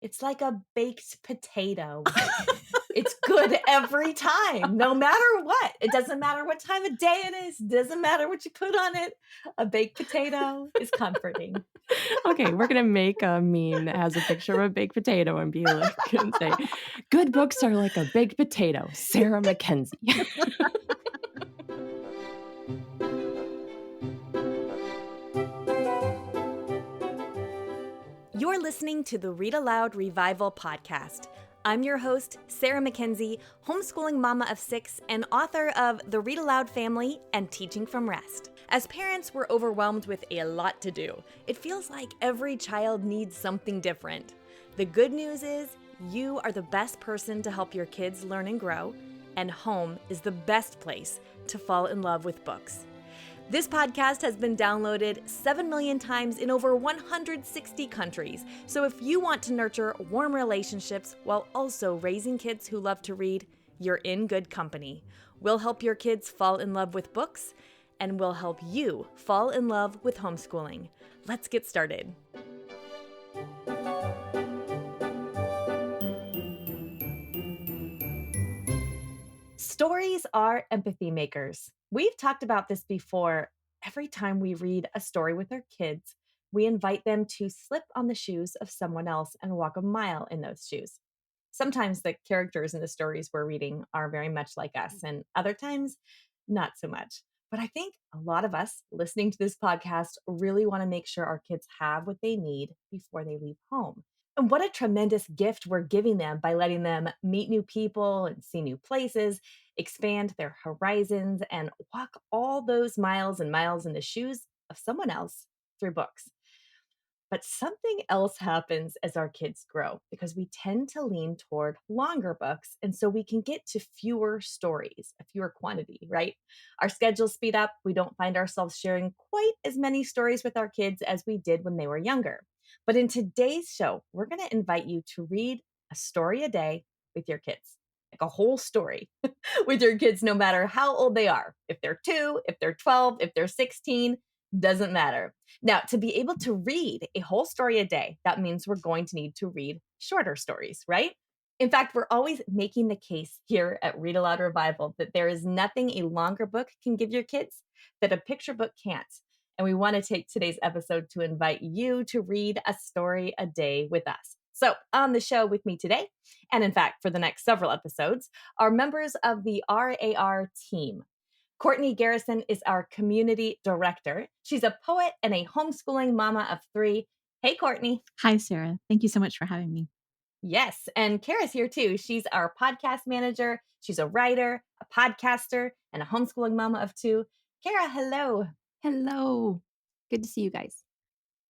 It's like a baked potato. It's good every time, no matter what. It doesn't matter what time of day it is. Doesn't matter what you put on it. A baked potato is comforting. Okay, we're gonna make a meme that has a picture of a baked potato and be like, and say, "Good books are like a baked potato." Sarah Mackenzie. You're listening to the Read-Aloud Revival podcast. I'm your host, Sarah Mackenzie, homeschooling mama of 6 and author of The Read-Aloud Family and Teaching from Rest. As parents, we're overwhelmed with a lot to do. It feels like every child needs something different. The good news is you are the best person to help your kids learn and grow, and home is the best place to fall in love with books. This podcast has been downloaded 7 million times in over 160 countries. So if you want to nurture warm relationships while also raising kids who love to read, you're in good company. We'll help your kids fall in love with books, and we'll help you fall in love with homeschooling. Let's get started. Stories are empathy makers. We've talked about this before. Every time we read a story with our kids, we invite them to slip on the shoes of someone else and walk a mile in those shoes. Sometimes the characters in the stories we're reading are very much like us, and other times, not so much. But I think a lot of us listening to this podcast really want to make sure our kids have what they need before they leave home. And what a tremendous gift we're giving them by letting them meet new people and see new places, expand their horizons, and walk all those miles and miles in the shoes of someone else through books. But something else happens as our kids grow because we tend to lean toward longer books. And so we can get to fewer stories, a fewer quantity, right? Our schedules speed up. We don't find ourselves sharing quite as many stories with our kids as we did when they were younger. But in today's show, we're going to invite you to read a story a day with your kids, like a whole story with your kids, no matter how old they are. If they're 2, if they're 12, if they're 16, doesn't matter. Now, to be able to read a whole story a day, that means we're going to need to read shorter stories, right? In fact, we're always making the case here at Read-Aloud Revival that there is nothing a longer book can give your kids that a picture book can't. And we want to take today's episode to invite you to read a story a day with us. So, on the show with me today, and in fact, for the next several episodes, are members of the RAR team. Courtney Garrison is our community director. She's a poet and a homeschooling mama of 3. Hey, Courtney. Hi, Sarah. Thank you so much for having me. Yes. And Kara's here too. She's our podcast manager. She's a writer, a podcaster, and a homeschooling mama of 2. Kara, hello. Hello. Good to see you guys.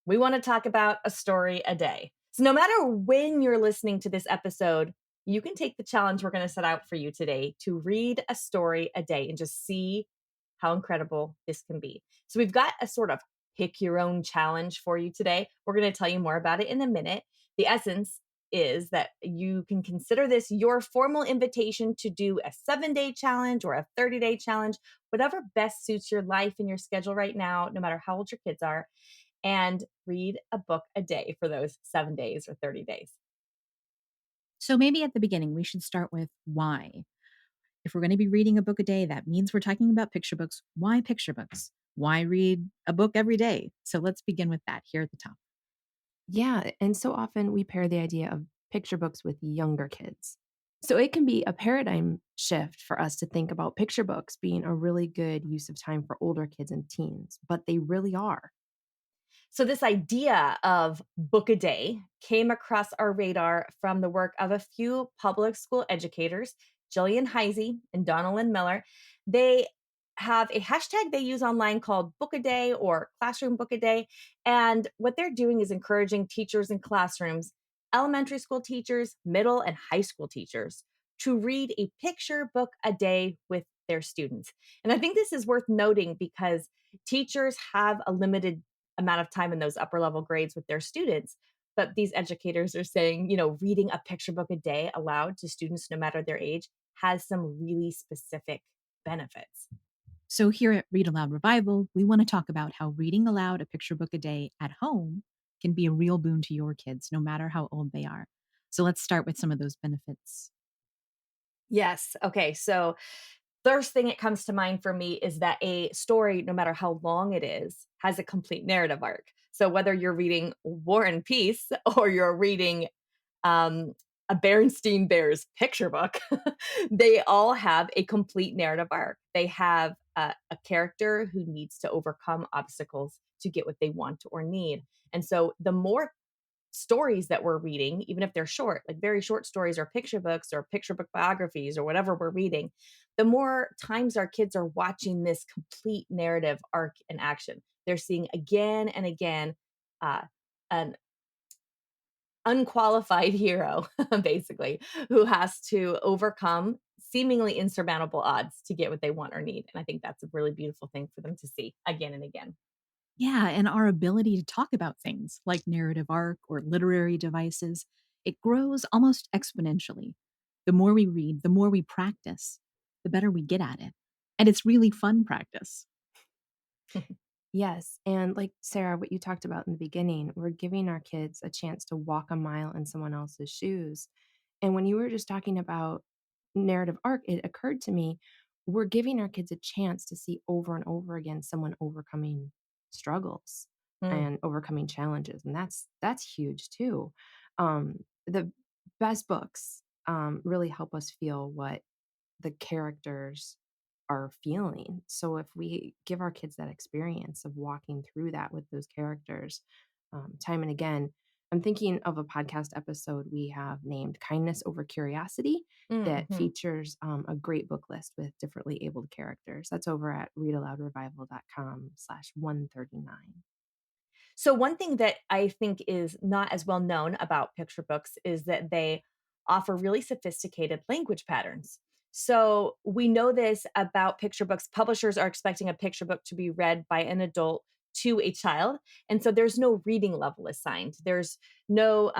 We want to talk about a story a day. So no matter when you're listening to this episode, you can take the challenge we're going to set out for you today to read a story a day and just see how incredible this can be. So we've got a sort of pick your own challenge for you today. We're going to tell you more about it in a minute. The essence is that you can consider this your formal invitation to do a 7-day challenge or a 30-day challenge, whatever best suits your life and your schedule right now, no matter how old your kids are, and read a book a day for those 7 days or 30 days. So maybe at the beginning, we should start with why. If we're going to be reading a book a day, that means we're talking about picture books. Why picture books? Why read a book every day? So let's begin with that here at the top. Yeah, and so often we pair the idea of picture books with younger kids. So it can be a paradigm shift for us to think about picture books being a really good use of time for older kids and teens, but they really are. So this idea of book a day came across our radar from the work of a few public school educators, Jillian Heisey and Donalyn Miller. They have a hashtag they use online called Book a Day or Classroom Book a Day. And what they're doing is encouraging teachers in classrooms, elementary school teachers, middle and high school teachers, to read a picture book a day with their students. And I think this is worth noting because teachers have a limited amount of time in those upper level grades with their students. But these educators are saying, reading a picture book a day aloud to students, no matter their age, has some really specific benefits. So here at Read Aloud Revival, we want to talk about how reading aloud a picture book a day at home can be a real boon to your kids, no matter how old they are. So let's start with some of those benefits. Yes. Okay. So, first thing that comes to mind for me is that a story, no matter how long it is, has a complete narrative arc. So, whether you're reading War and Peace or you're reading um, a Berenstain Bears picture book, they all have a complete narrative arc. They have a character who needs to overcome obstacles to get what they want or need. And so, the more stories that we're reading, even if they're short, like very short stories or picture book biographies or whatever we're reading, the more times our kids are watching this complete narrative arc in action. They're seeing again and again uh, an unqualified hero, basically, who has to overcome seemingly insurmountable odds to get what they want or need. And I think that's a really beautiful thing for them to see again and again. Yeah, and our ability to talk about things like narrative arc or literary devices, it grows almost exponentially. The more we read, the more we practice, the better we get at it. And it's really fun practice. Yes, and like Sarah, what you talked about in the beginning, we're giving our kids a chance to walk a mile in someone else's shoes. And when you were just talking about narrative arc, it occurred to me, we're giving our kids a chance to see over and over again someone overcoming struggles Mm. and overcoming challenges, and that's huge too. The best books really help us feel what the characters are feeling. So if we give our kids that experience of walking through that with those characters, time and again, I'm thinking of a podcast episode we have named Kindness Over Curiosity that Mhm. features a great book list with differently abled characters. That's over at readaloudrevival.com/139. So one thing that I think is not as well known about picture books is that they offer really sophisticated language patterns. So we know this about picture books. Publishers are expecting a picture book to be read by an adult to a child. And so there's no reading level assigned. There's no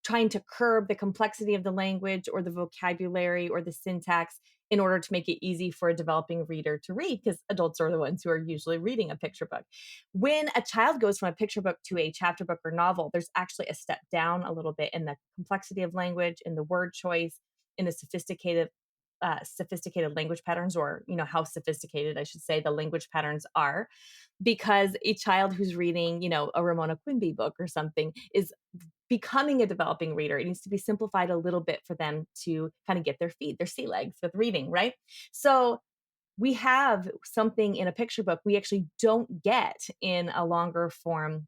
trying to curb the complexity of the language or the vocabulary or the syntax in order to make it easy for a developing reader to read, because adults are the ones who are usually reading a picture book. When a child goes from a picture book to a chapter book or novel, there's actually a step down a little bit in the complexity of language, in the word choice, in the sophisticated language patterns, or how sophisticated I should say the language patterns are, because a child who's reading a Ramona Quimby book or something is becoming a developing reader. It needs to be simplified a little bit for them to kind of get their sea legs with reading, right? So we have something in a picture book we actually don't get in a longer form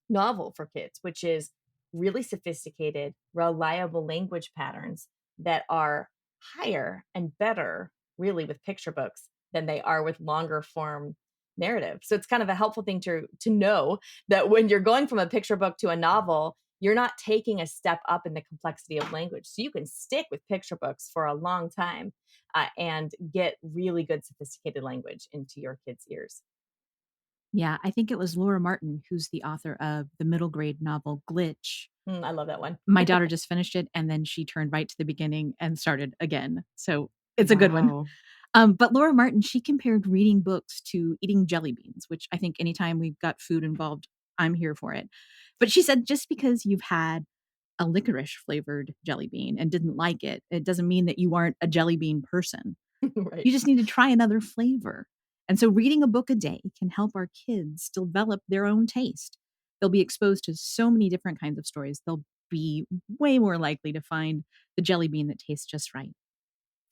novel for kids, which is really sophisticated, reliable language patterns that are higher and better, really, with picture books than they are with longer form narrative. So it's kind of a helpful thing to know that when you're going from a picture book to a novel, you're not taking a step up in the complexity of language. So you can stick with picture books for a long time and get really good sophisticated language into your kids' ears. Yeah, I think it was Laura Martin who's the author of the middle grade novel Glitch. I love that one. My daughter just finished it and then she turned right to the beginning and started again. So it's a good one. Wow. But Laura Martin, she compared reading books to eating jelly beans, which I think anytime we've got food involved, I'm here for it. But she said just because you've had a licorice flavored jelly bean and didn't like it, it doesn't mean that you aren't a jelly bean person. Right. You just need to try another flavor. And so reading a book a day can help our kids develop their own taste. They'll be exposed to so many different kinds of stories. They'll be way more likely to find the jelly bean that tastes just right.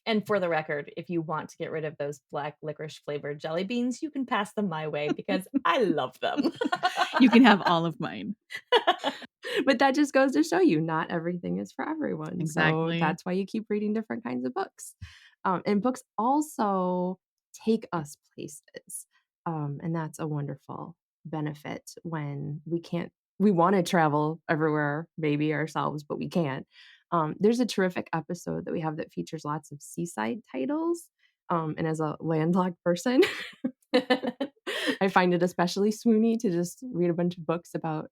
And for the record, if you want to get rid of those black licorice flavored jelly beans, you can pass them my way because I love them. You can have all of mine. But that just goes to show you not everything is for everyone. So Exactly. that's why you keep reading different kinds of books. And books also take us places. And that's a wonderful benefit when we want to travel everywhere, maybe ourselves, but we can't. There's a terrific episode that we have that features lots of seaside titles. And as a landlocked person, I find it especially swoony to just read a bunch of books about,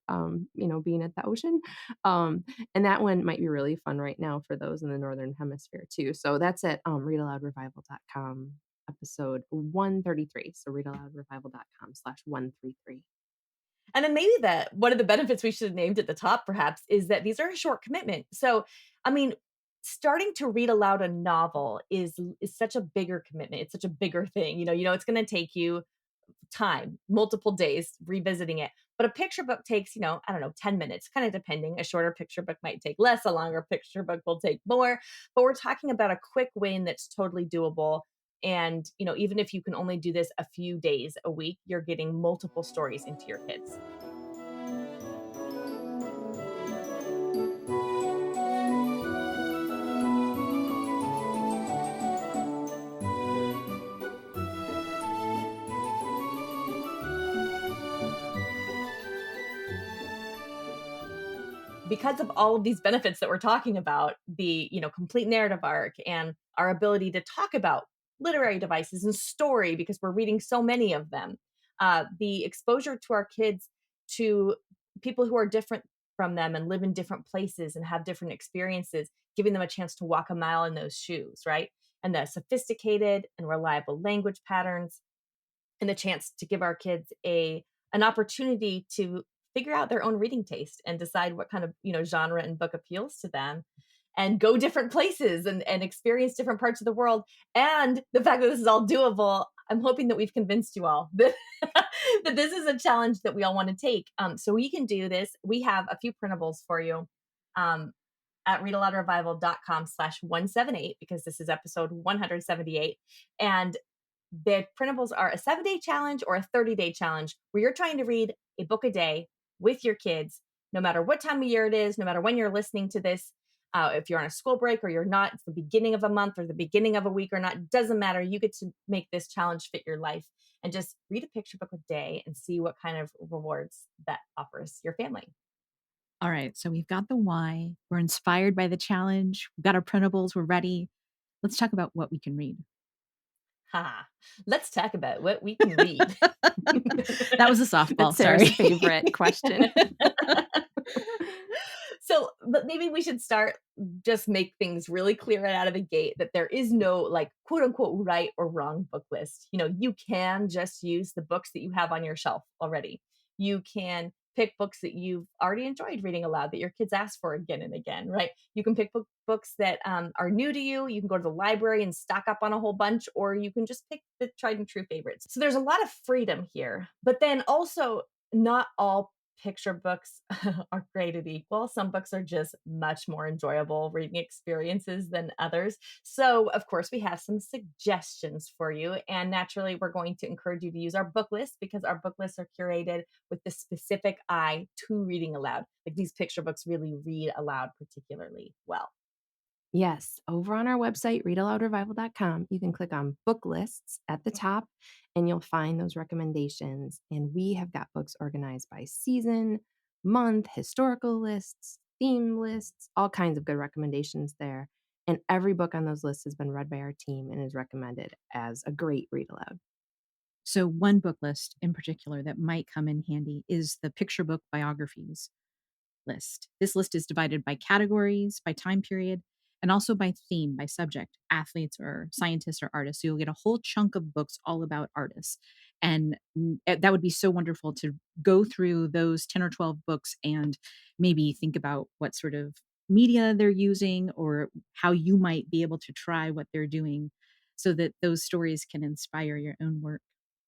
being at the ocean. Um, and that one might be really fun right now for those in the Northern Hemisphere too. So that's at readaloudrevival.com episode 133. So readaloudrevival.com/133. And then maybe that one of the benefits we should have named at the top perhaps is that these are a short commitment. So, I mean, starting to read aloud a novel is such a bigger commitment. It's such a bigger thing. It's going to take you time, multiple days revisiting it. But a picture book takes, I don't know, 10 minutes, kind of depending. A shorter picture book might take less, a longer picture book will take more. But we're talking about a quick win that's totally doable. And, even if you can only do this a few days a week, you're getting multiple stories into your kids. Because of all of these benefits that we're talking about, the, complete narrative arc and our ability to talk about literary devices and story because we're reading so many of them, the exposure to our kids to people who are different from them and live in different places and have different experiences, giving them a chance to walk a mile in those shoes, right? And the sophisticated and reliable language patterns and the chance to give our kids a an opportunity to figure out their own reading taste and decide what kind of genre and book appeals to them and go different places and experience different parts of the world. And the fact that this is all doable, I'm hoping that we've convinced you all that, that this is a challenge that we all want to take. So we can do this. We have a few printables for you um, at readaloudrevival.com/178 because this is episode 178. And the printables are a 7-day challenge or a 30-day challenge where you're trying to read a book a day with your kids, no matter what time of year it is, no matter when you're listening to this. If you're on a school break or you're not, it's the beginning of a month or the beginning of a week or not, it doesn't matter. You get to make this challenge fit your life and just read a picture book a day and see what kind of rewards that offers your family. All right. So we've got the why. We're inspired by the challenge. We've got our printables. We're ready. Let's talk about what we can read. Ha! Let's talk about what we can read. That was a softball. That's Sarah's Sorry. favorite question. So, but maybe we should start just make things really clear right out of the gate that there is no like quote unquote right or wrong book list. You can just use the books that you have on your shelf already. You can pick books that you've already enjoyed reading aloud that your kids ask for again and again, right? You can pick books that are new to you. You can go to the library and stock up on a whole bunch, or you can just pick the tried and true favorites. So there's a lot of freedom here, but then also not all picture books are created equal. Some books are just much more enjoyable reading experiences than others. So, of course, we have some suggestions for you. And naturally, we're going to encourage you to use our book list because our book lists are curated with the specific eye to reading aloud. Like these picture books really read aloud particularly well. Yes, over on our website, readaloudrevival.com, you can click on book lists at the top and you'll find those recommendations. And we have got books organized by season, month, historical lists, theme lists, all kinds of good recommendations there. And every book on those lists has been read by our team and is recommended as a great read aloud. So, one book list in particular that might come in handy is the picture book biographies list. This list is divided by categories, by time period, and also by theme, by subject, athletes or scientists or artists. So you'll get a whole chunk of books all about artists. And that would be so wonderful to go through those 10 or 12 books and maybe think about what sort of media they're using or how you might be able to try what they're doing so that those stories can inspire your own work.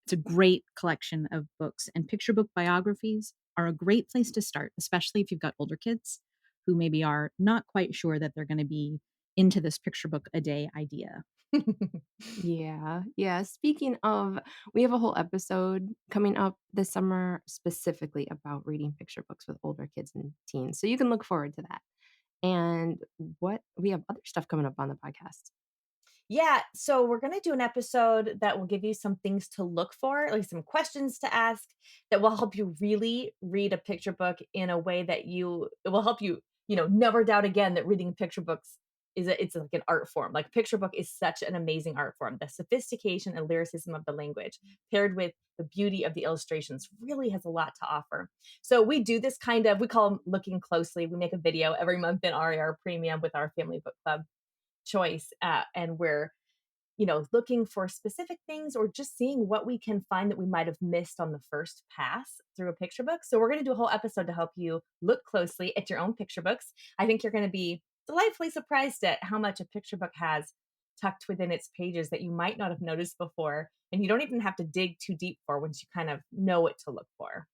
It's a great collection of books, and picture book biographies are a great place to start, especially if you've got older kids who maybe are not quite sure that they're going to be into this picture book a day idea. Yeah. Yeah. Speaking of, we have a whole episode coming up this summer specifically about reading picture books with older kids and teens. So you can look forward to that. And what we have other stuff coming up on the podcast. Yeah, so we're going to do an episode that will give you some things to look for, like some questions to ask that will help you really read a picture book in a way that it will help you, never doubt again that reading picture books it's like an art form. Like picture book is such an amazing art form. The sophistication and lyricism of the language paired with the beauty of the illustrations really has a lot to offer. So we do this we call them looking closely. We make a video every month in RAR Premium with our family book club choice, and looking for specific things or just seeing what we can find that we might have missed on the first pass through a picture book. So, we're going to do a whole episode to help you look closely at your own picture books. I think you're going to be delightfully surprised at how much a picture book has tucked within its pages that you might not have noticed before. And you don't even have to dig too deep for once you kind of know what to look for.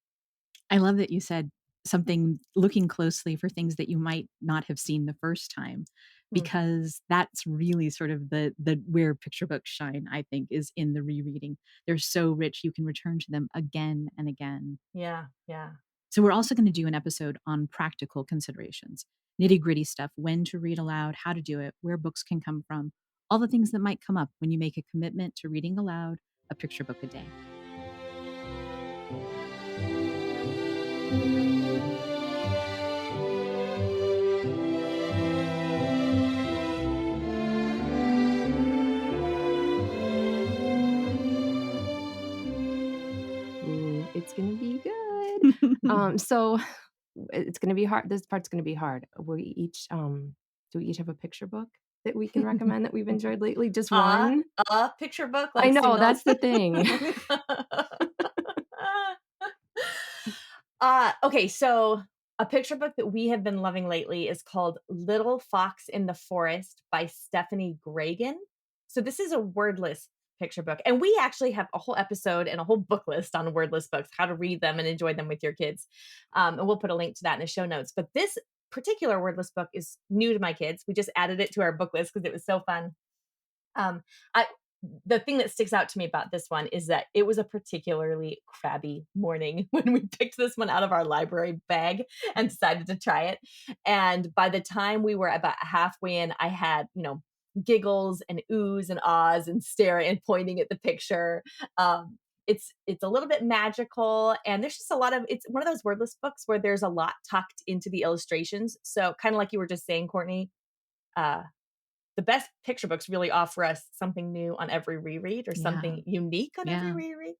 I love that you said something, looking closely for things that you might not have seen the first time, Hmm. because that's really sort of the where picture books shine, I think, is in the rereading. They're so rich, you can return to them again and again. Yeah, yeah. So we're also going to do an episode on practical considerations, nitty-gritty stuff, when to read aloud, how to do it, where books can come from, all the things that might come up when you make a commitment to reading aloud a picture book a day. Ooh, it's gonna be good. So it's gonna be hard. This part's gonna be hard. We each do we each have a picture book that we can recommend that we've enjoyed lately? Just A one? a picture book, I like know, singles. that's the thing. Okay, so a picture book that we have been loving lately is called Little Fox in the Forest by Stephanie Gragan. So this is a wordless picture book, and we actually have a whole episode and a whole book list on wordless books, how to read them and enjoy them with your kids. And we'll put a link to that in the show notes. But this particular wordless book is new to my kids. We just added it to our book list because it was so fun. Um, I the thing that sticks out to me about this one is that it was a particularly crabby morning when we picked this one out of our library bag and decided to try it. And by the time we were about halfway in, I had, giggles and oohs and ahs and staring and pointing at the picture. It's a little bit magical, and there's just a lot of it's one of those wordless books where there's a lot tucked into the illustrations. So kind of like you were just saying, Courtney, uh, the best picture books really offer us something new on every reread or Yeah. something unique on every Yeah. reread.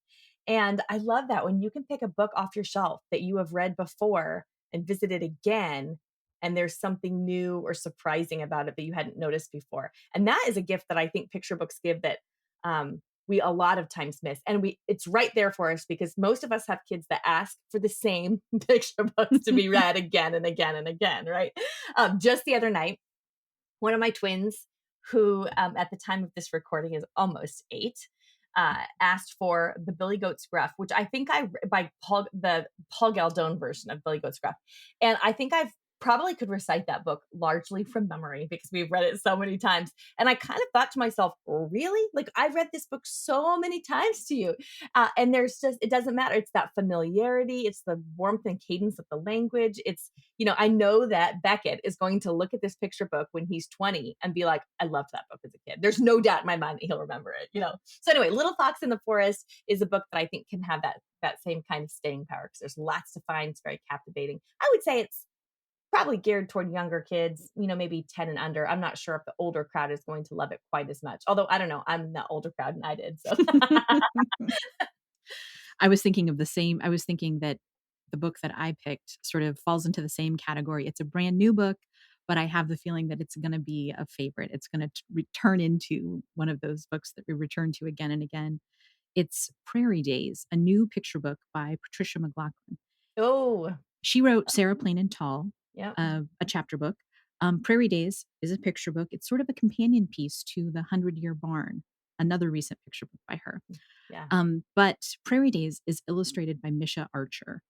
And I love that when you can pick a book off your shelf that you have read before and visit it again, and there's something new or surprising about it that you hadn't noticed before. And that is a gift that I think picture books give that we a lot of times miss. And it's right there for us because most of us have kids that ask for the same picture books to be read again and again and again, right? Just the other night, one of my twins, who at the time of this recording is almost 8, asked for the Billy Goat's Gruff, which I think by the Paul Galdone version of Billy Goat's Gruff, and I think I've probably could recite that book largely from memory because we've read it so many times. And I kind of thought to myself, really? Like I've read this book so many times to you, and there's just it doesn't matter. It's that familiarity, it's the warmth and cadence of the language. I know that Beckett is going to look at this picture book when he's 20 and be like, I loved that book as a kid. There's no doubt in my mind that he'll remember it. So anyway, Little Fox in the Forest is a book that I think can have that same kind of staying power because there's lots to find. It's very captivating. I would say it's probably geared toward younger kids, maybe 10 and under. I'm not sure if the older crowd is going to love it quite as much. Although I don't know, I'm the older crowd and I did. So I was thinking of the same. I was thinking that the book that I picked sort of falls into the same category. It's a brand new book, but I have the feeling that it's going to be a favorite. It's going to return into one of those books that we return to again and again. It's Prairie Days, a new picture book by Patricia McLaughlin. oh, She wrote Sarah Plain and Tall, yeah. a chapter book. Prairie Days is a picture book. It's sort of a companion piece to The 100-Year Barn, another recent picture book by her. Yeah. But Prairie Days is illustrated by Misha Archer,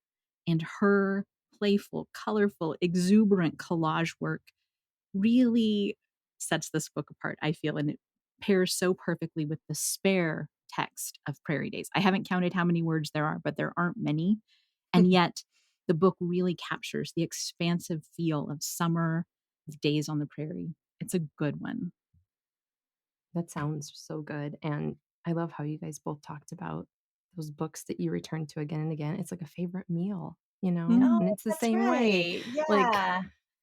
and her playful, colorful, exuberant collage work really sets this book apart, I feel, and it pairs so perfectly with the spare text of Prairie Days. I haven't counted how many words there are, but there aren't many. And yet, the book really captures the expansive feel of summer, of days on the prairie. It's a good one. That sounds so good, and I love how you guys both talked about those books that you return to again and again. It's like a favorite meal, Oh, and it's the that's same way. right. Like,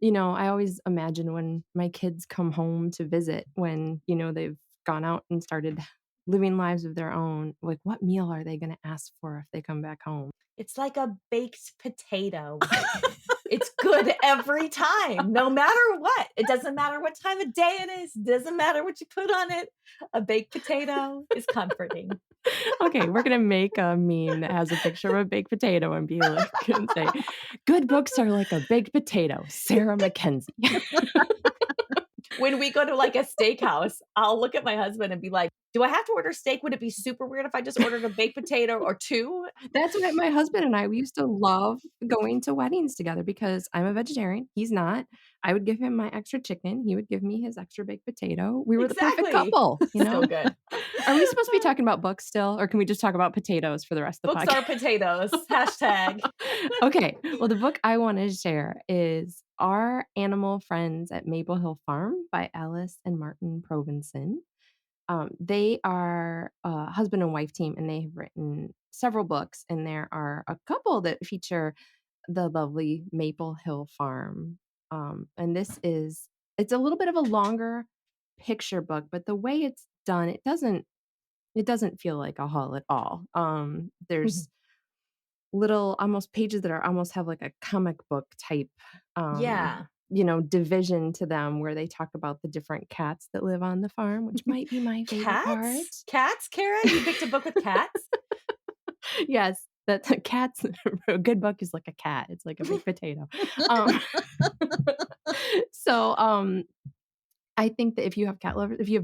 Yeah. I always imagine when my kids come home to visit when, they've gone out and started living lives of their own, like, what meal are they gonna ask for if they come back home? It's like a baked potato. It's good every time, no matter what. It doesn't matter what time of day it is, doesn't matter what you put on it. A baked potato is comforting. Okay, we're gonna make a meme that has a picture of a baked potato and be like and say, "Good books are like a baked potato, Sarah Mackenzie." When we go to, like, a steakhouse, I'll look at my husband and be like, "Do I have to order steak? Would it be super weird if I just ordered a baked potato or 2?" That's what my husband and I, we used to love going to weddings together because I'm a vegetarian, he's not. I would give him my extra chicken, he would give me his extra baked potato. We were the perfect Exactly. couple, you So know? good. Are we supposed to be talking about books still, or can we just talk about potatoes for the rest of the Books are podcast? potatoes. Hashtag. Okay, well, the book I wanna share is Our Animal Friends at Maple Hill Farm by Alice and Martin Provenson. They are a husband and wife team, and they have written several books, and there are a couple that feature the lovely Maple Hill Farm. And it's a little bit of a longer picture book, but the way it's done, it doesn't feel like a haul at all. There's little almost pages that are almost have like a comic book type, Yeah. division to them where they talk about the different cats that live on the farm, which might be my favorite part. Cats? Cats, Kara? You picked a book with cats? Yes, that the cats a good book is like a cat. It's like a big potato. Um, so, I think that if you have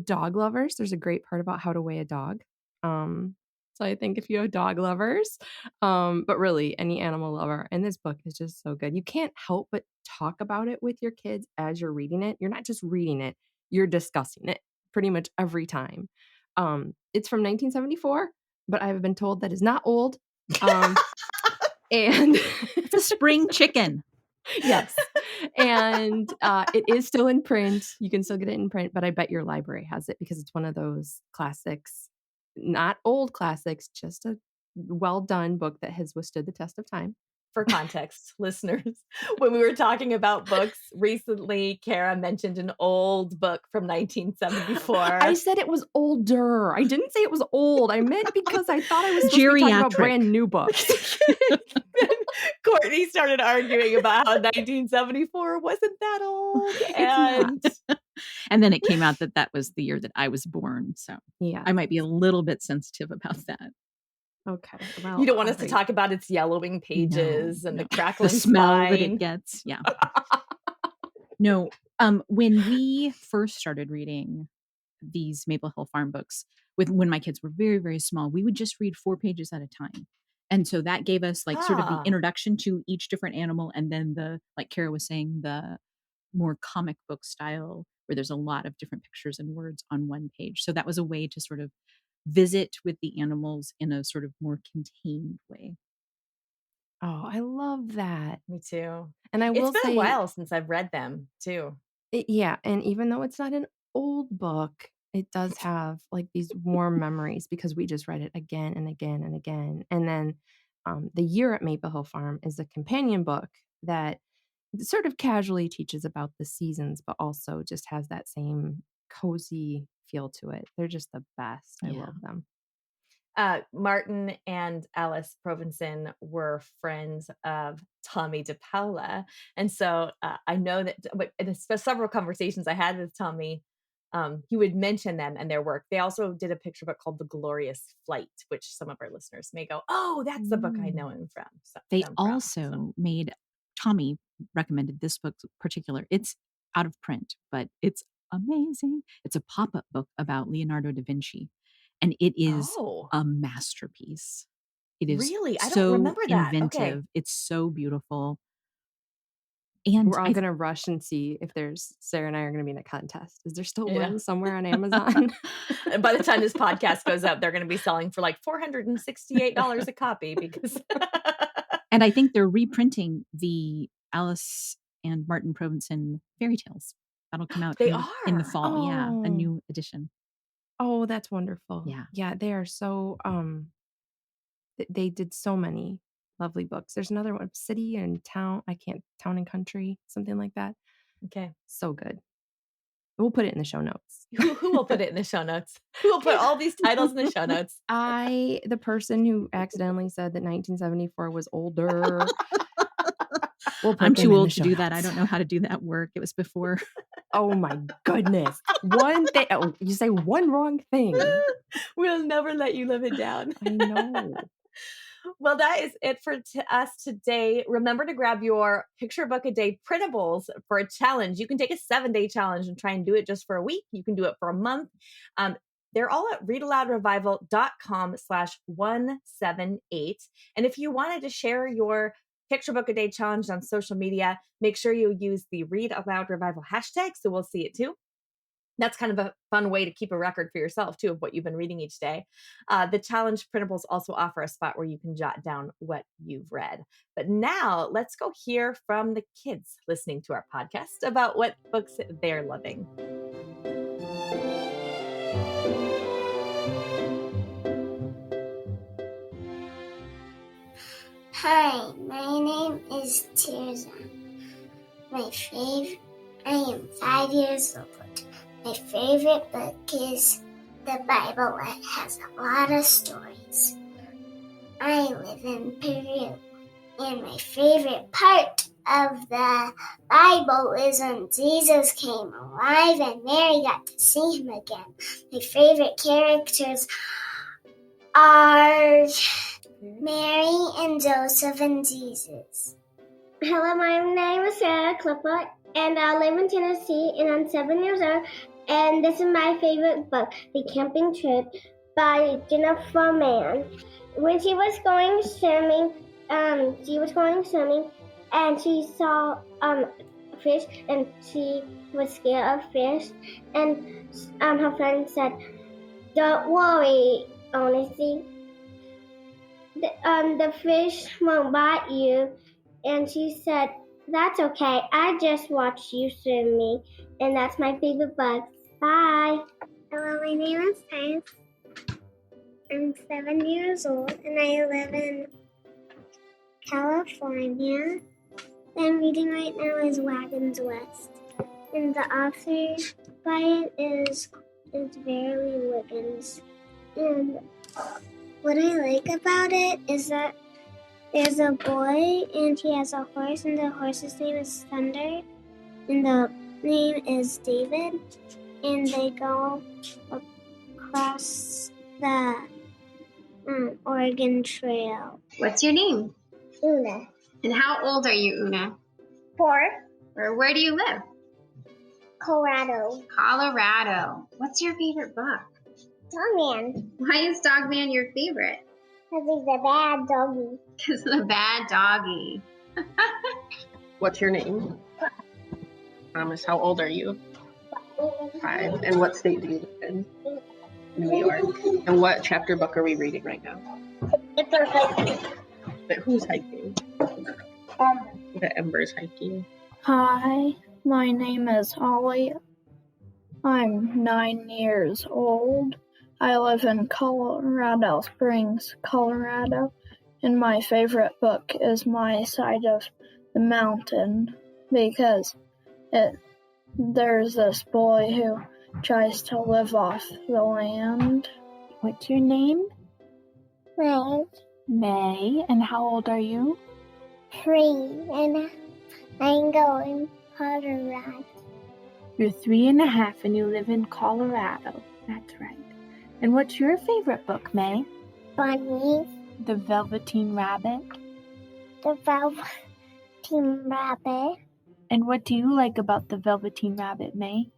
dog lovers, there's a great part about how to weigh a dog. So I think if you have dog lovers, but really any animal lover, and this book is just so good. You can't help but talk about it with your kids as you're reading it. You're not just reading it, you're discussing it pretty much every time. It's from 1974, but I've been told that is not old. And It's a spring chicken. yes. And, it is still in print. You can still get it in print, but I bet your library has it because it's one of those classics, not old classics, just a well done book that has withstood the test of time. For context, listeners, when we were talking about books recently, Kara mentioned an old book from I 1974. said it was older. I didn't say it was old. I meant because I thought I was supposed to be talking about Geriatric. brand new books. Then Courtney started arguing about how 1974 wasn't that old, It's not. And then it came out that that was the year that I was born, so Yeah. I might be a little bit sensitive about that. Okay. you Well, don't want us to alright. talk about its yellowing No, pages and no. the The crackling smell that it spine. gets, yeah. No, when we first started reading these Maple Hill Farm books when my kids were very, very small, we would just read 4 pages at a time. And so that gave us, like, sort of the Ah, introduction to each different animal, and then like Kara was saying, the more comic book style where there's a lot of different pictures and words on one page. So that was a way to sort of visit with the animals in a sort of more contained way. Oh, I love that. me too. And I It's will been a say while since I've read them too. Yeah, and even though it's not an old book, it does have, like, these warm memories because we just read it again and again and again, and then, The Year at Maple Hill Farm is a companion book that sort of casually teaches about the seasons, but also just has that same cozy feel to it. They're just the best. I Yeah. love them. Martin and Alice Provenson were friends of Tommy DePaula, and so, I know that but in several conversations I had with Tommy, he would mention them and their work. They also did a picture book called The Glorious Flight, which some of our listeners may go, "Oh, that's the book I know Mm. him from," so They them from, so also made Tommy recommended this book particular. It's out of print, but it's amazing. It's a pop-up book about Leonardo da Vinci, and it is Oh, a masterpiece. It is really? I don't so remember that. Okay. inventive. It's so beautiful. And We're all I gonna rush and see if there's Sarah and I are gonna be in a contest. Is there still Yeah. one somewhere on Amazon? And by the time this podcast goes up, they're gonna be selling for, like, $468 a copy because and I think they're reprinting the Alice and Martin Provenson fairy tales. That'll come out they in the are. fall. Yeah, a Oh. new edition. Oh, that's wonderful. Yeah. Yeah, they are so, they did so many lovely books. There's another one, City and Town I can't Town and Country, something like that. Okay. So good. We'll put it in the show notes. Who will put it in the show notes? Who will put all these titles in the show notes? The person who accidentally said that 1974 was older. We'll put I'm them too in the old to show do that. I notes. don't know how to do that work. It was before. Oh my goodness. One thing. Oh, you say one wrong thing. We'll never let you live it down. I know. Well, that is it for us today. Remember to grab your picture book a day printables for a challenge. You can take a 7-day challenge and try and do it just for a week. You can do it for a month. Um, they're all at readaloudrevival.com/178. And if you wanted to share your picture book a day challenge on social media, make sure you use the Read Aloud Revival hashtag so we'll see it too. That's kind of a fun way to keep a record for yourself too of what you've been reading each day. The challenge printables also offer a spot where you can jot down what you've read. But now let's go hear from the kids listening to our podcast about what books they're loving. Hi, my name is Tirza. I am 5 years old. My favorite book is the Bible. It has a lot of stories. I live in Peru, and my favorite part of the Bible is when Jesus came alive and Mary got to see him again. My favorite characters are Mary and Joseph and Jesus. Hello, my name is Sarah Clifford, and I live in Tennessee, and I'm 7 years old, and this is my favorite book, The Camping Trip by Jennifer Mann. When she was going swimming, and she saw fish, and she was scared of fish, and her friend said, "Don't worry, Honesty. The fish won't bite you." And she said, "That's okay. I just watched you swim me." And that's my favorite book. Bye. Hello, my name is Science. I'm 7 years old and I live in California. What I'm reading right now is Wagons West. And the author by it is Verily Wiggins. And what I like about it is that there's a boy and he has a horse, and the horse's name is Thunder, and the name is David, and they go across the Oregon Trail. What's your name? Una. And how old are you, Una? 4. Or where do you live? Colorado. Colorado. What's your favorite book? Dogman. Why is Dogman your favorite? Because he's a bad doggy. Because of the bad doggy. What's your name? Thomas, how old are you? 5. And what state do you live in? New York. And what chapter book are we reading right now? It's our hiking. But who's hiking? The Ember's hiking. Hi, my name is Holly. I'm 9 years old. I live in Colorado Springs, Colorado, and my favorite book is My Side of the Mountain because there's this boy who tries to live off the land. What's your name? May. May. And how old are you? 3. And I'm going Colorado. You're 3.5 and you live in Colorado. That's right. And what's your favorite book, May? Bunny. The Velveteen Rabbit. The Velveteen Rabbit. And what do you like about the Velveteen Rabbit, May?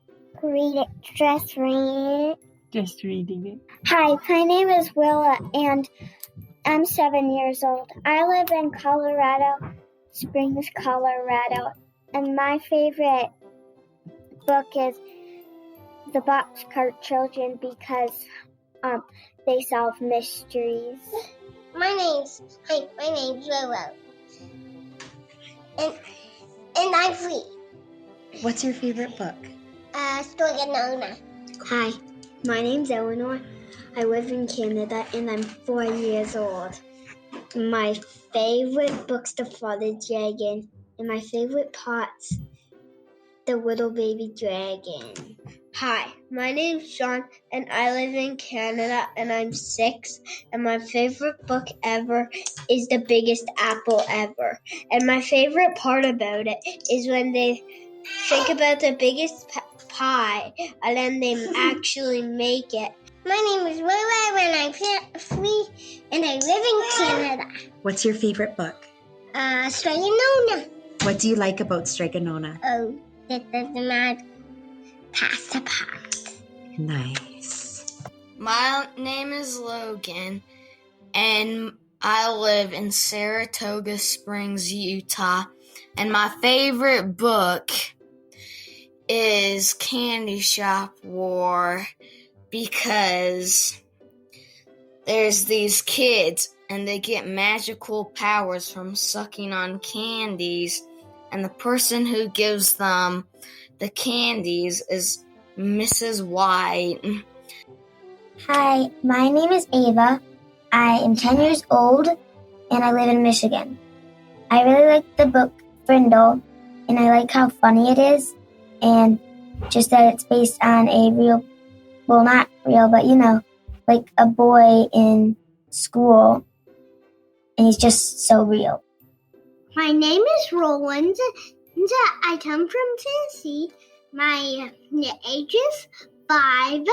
Read it. Just read it. Just reading it. Hi, my name is Willa, and I'm 7 years old. I live in Colorado Springs, Colorado, and my favorite book is The Boxcar Children because they solve mysteries. My name's Willow, and I'm 3. What's your favorite book? Stoyanona. Hi, my name's Eleanor. I live in Canada and I'm 4 years old. My favorite book's The Father Dragon, and my favorite parts The Little Baby Dragon. Hi, my name's Sean, and I live in Canada, and I'm 6, and my favorite book ever is The Biggest Apple Ever. And my favorite part about it is when they think about the biggest pie, and then they actually make it. My name is Lila, and I'm 3, and I live in Canada. What's your favorite book? Straight-Nona. What do you like about Straight-Nona? Oh, that doesn't matter. Pass apart. Nice. My name is Logan, and I live in Saratoga Springs, Utah. And my favorite book is Candy Shop War because there's these kids and they get magical powers from sucking on candies, and the person who gives them the candies is Mrs. White. Hi, my name is Ava. I am 10 years old, and I live in Michigan. I really like the book Brindle, and I like how funny it is, and just that it's based on a real, well, not real, but like a boy in school, and he's just so real. My name is Roland, and I come from Tennessee. My age is 5,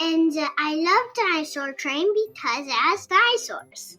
and I love Dinosaur Train because it has dinosaurs.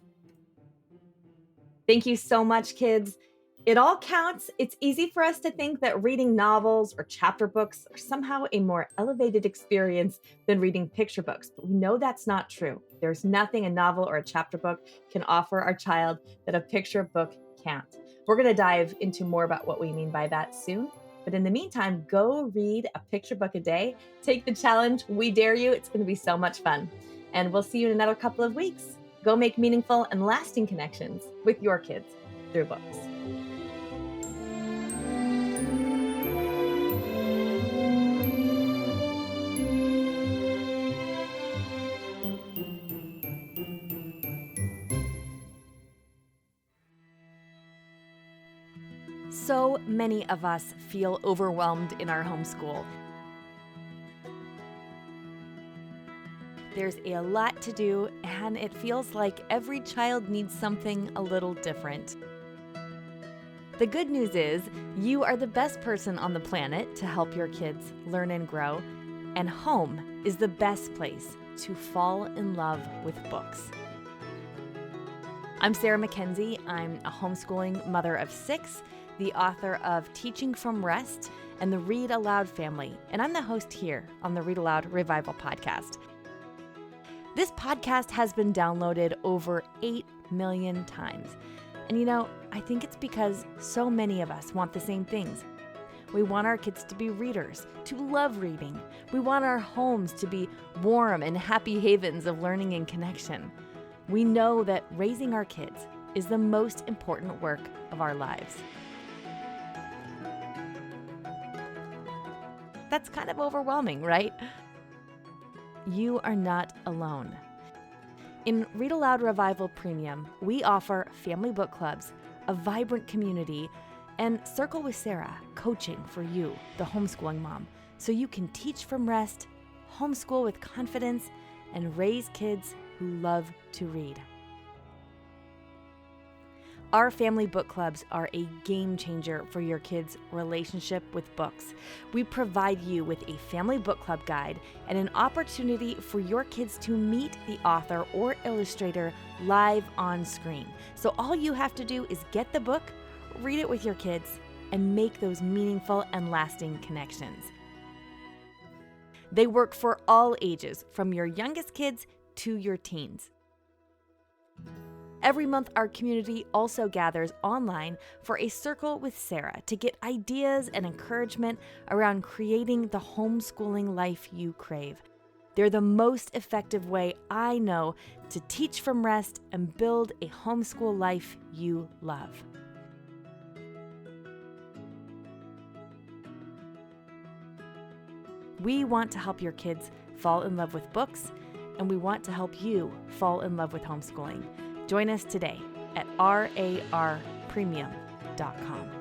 Thank you so much, kids. It all counts. It's easy for us to think that reading novels or chapter books are somehow a more elevated experience than reading picture books, but we know that's not true. There's nothing a novel or a chapter book can offer our child that a picture book can't. We're going to dive into more about what we mean by that soon. But in the meantime, go read a picture book a day. Take the challenge. We dare you. It's going to be so much fun. And we'll see you in another couple of weeks. Go make meaningful and lasting connections with your kids through books. So many of us feel overwhelmed in our homeschool. There's a lot to do, and it feels like every child needs something a little different. The good news is, you are the best person on the planet to help your kids learn and grow, and home is the best place to fall in love with books. I'm Sarah Mackenzie. I'm a homeschooling mother of 6, the author of Teaching from Rest and the Read-Aloud family, and I'm the host here on the Read-Aloud Revival podcast. This podcast has been downloaded over 8 million times. And I think it's because so many of us want the same things. We want our kids to be readers, to love reading. We want our homes to be warm and happy havens of learning and connection. We know that raising our kids is the most important work of our lives. That's kind of overwhelming, right? You are not alone. In Read-Aloud Revival Premium, we offer family book clubs, a vibrant community, and Circle with Sarah, coaching for you, the homeschooling mom, so you can teach from rest, homeschool with confidence, and raise kids who love to read. Our family book clubs are a game changer for your kids' relationship with books. We provide you with a family book club guide and an opportunity for your kids to meet the author or illustrator live on screen. So all you have to do is get the book, read it with your kids, and make those meaningful and lasting connections. They work for all ages, from your youngest kids to your teens. Every month, our community also gathers online for a Circle with Sarah to get ideas and encouragement around creating the homeschooling life you crave. They're the most effective way I know to teach from rest and build a homeschool life you love. We want to help your kids fall in love with books, and we want to help you fall in love with homeschooling. Join us today at RARpremium.com.